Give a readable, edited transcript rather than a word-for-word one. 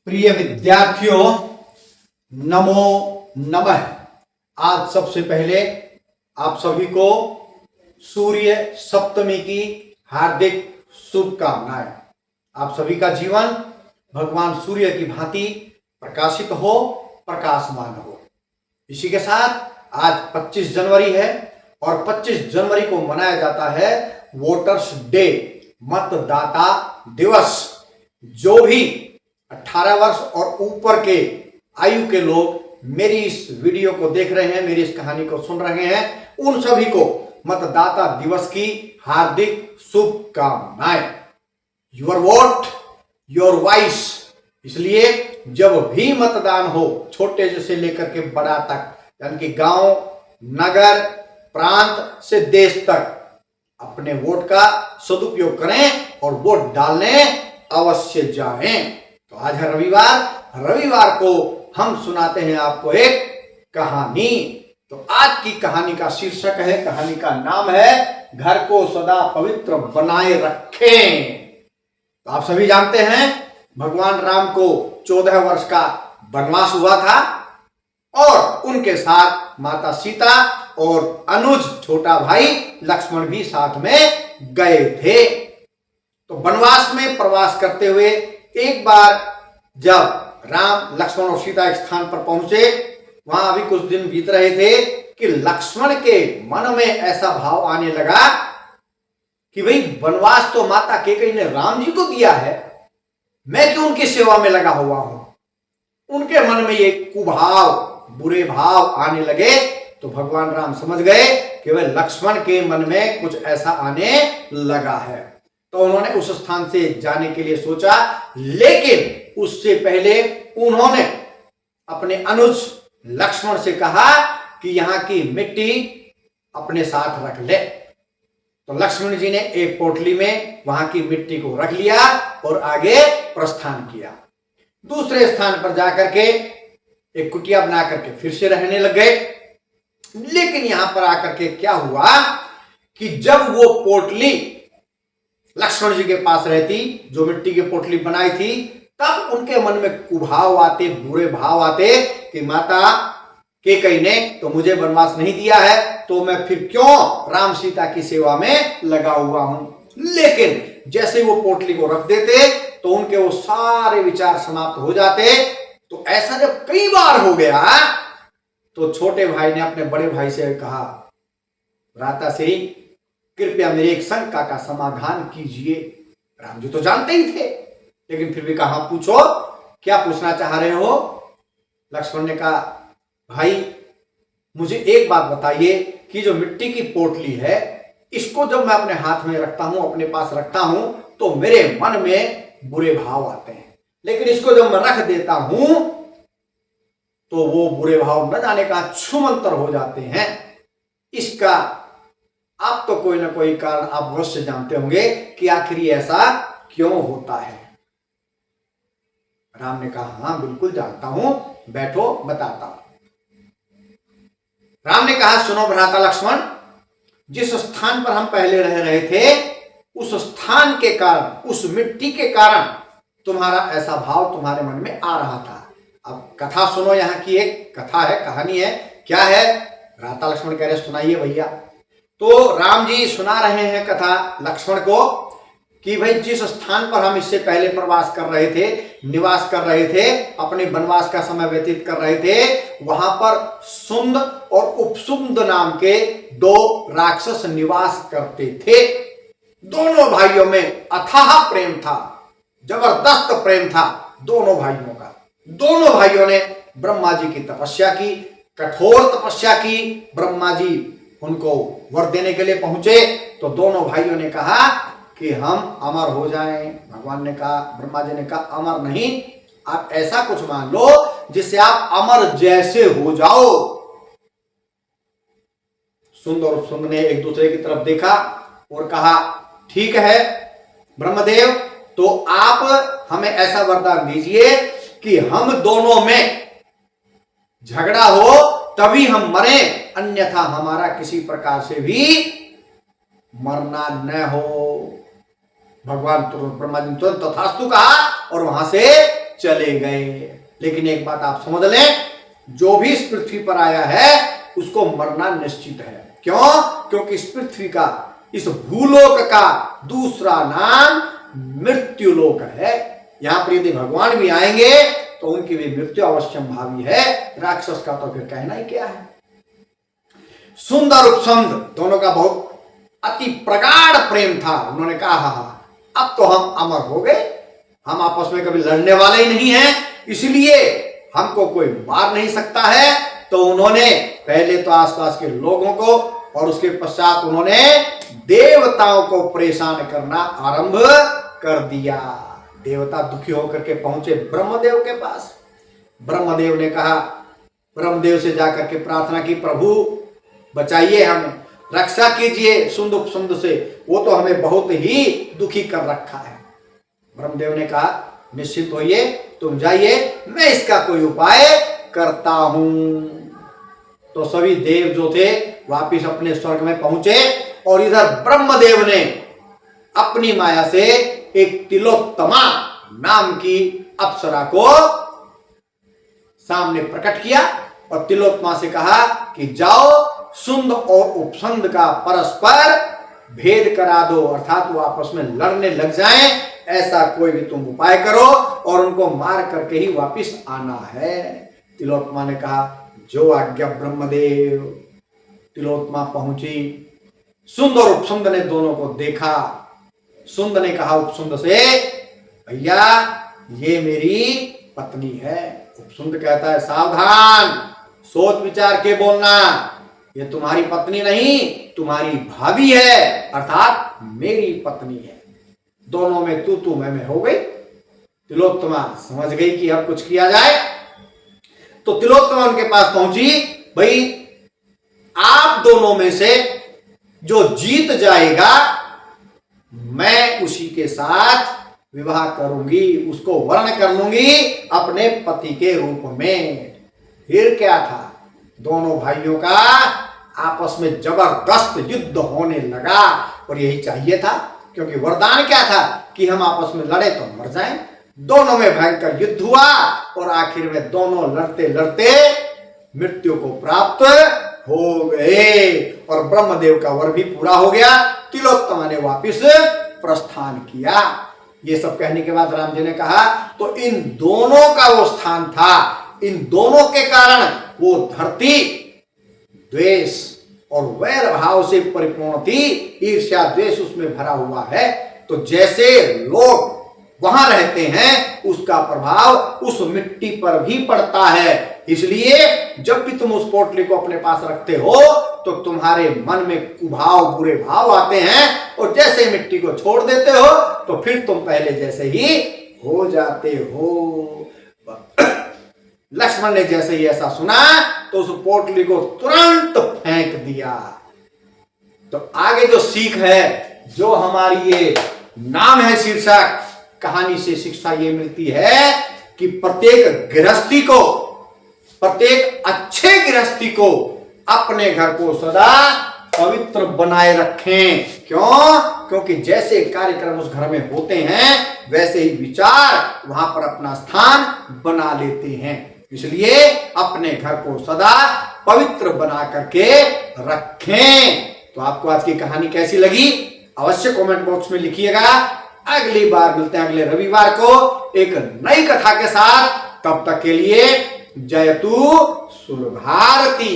प्रिय विद्यार्थियों, नमो नमः। आज सबसे पहले आप सभी को सूर्य सप्तमी की हार्दिक शुभकामनाएं। आप सभी का जीवन भगवान सूर्य की भांति प्रकाशित हो, प्रकाशमान हो। इसी के साथ आज 25 जनवरी है और 25 जनवरी को मनाया जाता है वोटर्स डे, मतदाता दिवस। जो भी 18 वर्ष और ऊपर के आयु के लोग मेरी इस वीडियो को देख रहे हैं, मेरी इस कहानी को सुन रहे हैं, उन सभी को मतदाता दिवस की हार्दिक शुभकामनाएं। Your vote your voice. इसलिए जब भी मतदान हो, छोटे से लेकर के बड़ा तक, यानी कि गांव, नगर, प्रांत से देश तक, अपने वोट का सदुपयोग करें और वोट डालने अवश्य जाएं। तो आज है रविवार को हम सुनाते हैं आपको एक कहानी। तो आज की कहानी का शीर्षक है, कहानी का नाम है घर को सदा पवित्र बनाए रखें। तो आप सभी जानते हैं भगवान राम को 14 वर्ष का वनवास हुआ था और उनके साथ माता सीता और अनुज छोटा भाई लक्ष्मण भी साथ में गए थे। तो वनवास में प्रवास करते हुए एक बार जब राम, लक्ष्मण और सीता एक स्थान पर पहुंचे, वहां अभी कुछ दिन बीत रहे थे कि लक्ष्मण के मन में ऐसा भाव आने लगा कि भाई वनवास तो माता कैकेयी ने राम जी को दिया है, मैं क्यों उनकी सेवा में लगा हुआ हूं। उनके मन में ये कुभाव, बुरे भाव आने लगे। तो भगवान राम समझ गए कि वह लक्ष्मण के मन में कुछ ऐसा आने लगा है। तो उन्होंने उस स्थान से जाने के लिए सोचा, लेकिन उससे पहले उन्होंने अपने अनुज लक्ष्मण से कहा कि यहां की मिट्टी अपने साथ रख ले। तो लक्ष्मण जी ने एक पोटली में वहां की मिट्टी को रख लिया और आगे प्रस्थान किया। दूसरे स्थान पर जाकर के एक कुटिया बना करके फिर से रहने लग गए। लेकिन यहां पर आकर के क्या हुआ कि जब वो पोटली लक्ष्मण जी के पास रहती, जो मिट्टी की पोटली बनाई थी, तब उनके मन में कुभाव आते, बुरे भाव आते कि माता कैकेयी ने तो मुझे वनवास नहीं दिया है, तो मैं फिर क्यों राम सीता की सेवा में लगा हुआ हूं। लेकिन जैसे वो पोटली को रख देते तो उनके वो सारे विचार समाप्त हो जाते। तो ऐसा जब कई बार हो गया तो छोटे भाई ने अपने बड़े भाई से कहा, भ्राता श्री कृपया मेरी एक शंका का समाधान कीजिए। राम जी तो जानते ही थे, लेकिन फिर भी कहा, पूछो, क्या पूछना चाह रहे हो। लक्ष्मण ने कहा, भाई मुझे एक बात बताइए कि जो मिट्टी की पोटली है, इसको जब मैं अपने हाथ में रखता हूं, अपने पास रखता हूं, तो मेरे मन में बुरे भाव आते हैं, लेकिन इसको जब मैं रख देता हूं तो वो बुरे भाव न जाने का छूमंतर हो जाते हैं। इसका आप तो कोई ना कोई कारण आप अवश्य जानते होंगे कि आखिर ऐसा क्यों होता है। राम ने कहा, हां बिल्कुल जानता हूं, बैठो बताता हूं। राम ने कहा, सुनो भ्राता लक्ष्मण, जिस स्थान पर हम पहले रह रहे थे, उस स्थान के कारण, उस मिट्टी के कारण तुम्हारा ऐसा भाव तुम्हारे मन में आ रहा था। अब कथा सुनो, यहाँ की एक कथा है, कहानी है। क्या है? भ्राता लक्ष्मण कह रहे, सुनाइए भैया। तो राम जी सुना रहे हैं कथा लक्ष्मण को कि भाई जिस स्थान पर हम इससे पहले प्रवास कर रहे थे, निवास कर रहे थे, अपने वनवास का समय व्यतीत कर रहे थे, वहां पर सुंद और उपसुंद नाम के 2 राक्षस निवास करते थे। दोनों भाइयों में अथाह प्रेम था, जबरदस्त प्रेम था दोनों भाइयों का। दोनों भाइयों ने ब्रह्मा जी की तपस्या की, कठोर तपस्या की। ब्रह्मा जी उनको वर देने के लिए पहुंचे तो दोनों भाइयों ने कहा कि हम अमर हो जाएं। भगवान ने कहा, ब्रह्मा जी ने कहा, अमर नहीं, आप ऐसा कुछ मान लो जिससे आप अमर जैसे हो जाओ। सुंद और सुंद ने एक दूसरे की तरफ देखा और कहा, ठीक है ब्रह्मदेव, तो आप हमें ऐसा वरदान दीजिए कि हम दोनों में झगड़ा हो तभी हम मरे, अन्यथा हमारा किसी प्रकार से भी मरना न हो। भगवान तुरंत, ब्रह्मा जी तुरंत तथास्तु कहा और वहां से चले गए। लेकिन एक बात आप समझ लें, जो भी इस पृथ्वी पर आया है उसको मरना निश्चित है। क्यों? क्योंकि इस पृथ्वी का, इस भूलोक का दूसरा नाम मृत्युलोक है। यहां पर यदि भगवान भी आएंगे तो उनकी भी मृत्यु अवश्यम भावी है। राक्षस का तो फिर कहना ही क्या है। सुंदर उपसंद दोनों का बहुत अति प्रगाढ़ प्रेम था। उन्होंने कहा हाँ, अब तो हम अमर हो गए, हम आपस में कभी लड़ने वाले ही नहीं हैं, इसलिए हमको कोई मार नहीं सकता है। तो उन्होंने पहले तो आसपास के लोगों को और उसके पश्चात उन्होंने देवताओं को परेशान करना आरंभ कर दिया। देवता दुखी होकर के पहुंचे ब्रह्मदेव के पास। ब्रह्मदेव ने कहा, ब्रह्मदेव से जाकर के प्रार्थना की, प्रभु बचाइए, हमें रक्षा कीजिए सुंद उपसुंद से, वो तो हमें बहुत ही दुखी कर रखा है। ब्रह्मदेव ने कहा, निश्चित होइए, तुम जाइए, मैं इसका कोई उपाय करता हूं। तो सभी देव जो थे वापिस अपने स्वर्ग में पहुंचे और इधर ब्रह्मदेव ने अपनी माया से एक तिलोत्तमा नाम की अप्सरा को सामने प्रकट किया और तिलोत्तमा से कहा कि जाओ सुंद और उपसंद का परस्पर भेद करा दो, अर्थात वो आपस में लड़ने लग जाएं, ऐसा कोई भी तुम उपाय करो और उनको मार करके ही वापिस आना है। तिलोत्तमा ने कहा, जो आज्ञा ब्रह्मदेव। तिलोत्तमा पहुंची, सुंद और उपसुंद ने दोनों को देखा। सुंद ने कहा उपसुंद से, भैया ये मेरी पत्नी है। उपसुंद कहता है, सावधान, सोच विचार के बोलना, ये तुम्हारी पत्नी नहीं, तुम्हारी भाभी है, अर्थात मेरी पत्नी है। दोनों में तू मैं हो गई। तिलोत्तमा समझ गई कि अब कुछ किया जाए, तो तिलोत्तमा उनके पास पहुंची, भाई आप दोनों में से जो जीत जाएगा मैं उसी के साथ विवाह करूंगी, उसको वर्ण कर लूंगी अपने पति के रूप में। फिर क्या था, दोनों भाइयों का आपस में जबरदस्त युद्ध होने लगा और यही चाहिए था, क्योंकि वरदान क्या था कि हम आपस में लड़े तो मर जाएं। दोनों में भयंकर युद्ध हुआ और आखिर में दोनों लड़ते लड़ते मृत्यु को प्राप्त हो गए और ब्रह्मदेव का वर भी पूरा हो गया। तिलोत्तमा ने वापिस प्रस्थान किया। ये सब कहने के बाद राम जी ने कहा, तो इन दोनों का वो स्थान था, इन दोनों के कारण वो धरती द्वेष और वैर भाव से परिपूर्ण थी, ईर्ष्या द्वेष उसमें भरा हुआ है। तो जैसे लोग वहां रहते हैं उसका प्रभाव उस मिट्टी पर भी पड़ता है। इसलिए जब भी तुम उस पोटली को अपने पास रखते हो तो तुम्हारे मन में कुभाव, बुरे भाव आते हैं और जैसे मिट्टी को छोड़ देते हो तो फिर तुम पहले जैसे ही हो जाते हो। लक्ष्मण ने जैसे ही ऐसा सुना तो उस पोटली को तुरंत फेंक दिया। तो आगे जो सीख है, जो हमारी ये नाम है शीर्षक, कहानी से शिक्षा ये मिलती है कि प्रत्येक गृहस्थी को, प्रत्येक अच्छे गृहस्थी को अपने घर को सदा पवित्र बनाए रखें। क्यों? क्योंकि जैसे कार्यक्रम उस घर में होते हैं वैसे ही विचार वहां पर अपना स्थान बना लेते हैं। इसलिए अपने घर को सदा पवित्र बना करके रखें। तो आपको आज की कहानी कैसी लगी अवश्य कमेंट बॉक्स में लिखिएगा। अगली बार मिलते हैं अगले रविवार को एक नई कथा के साथ। तब तक के लिए जयतु सुर भारती।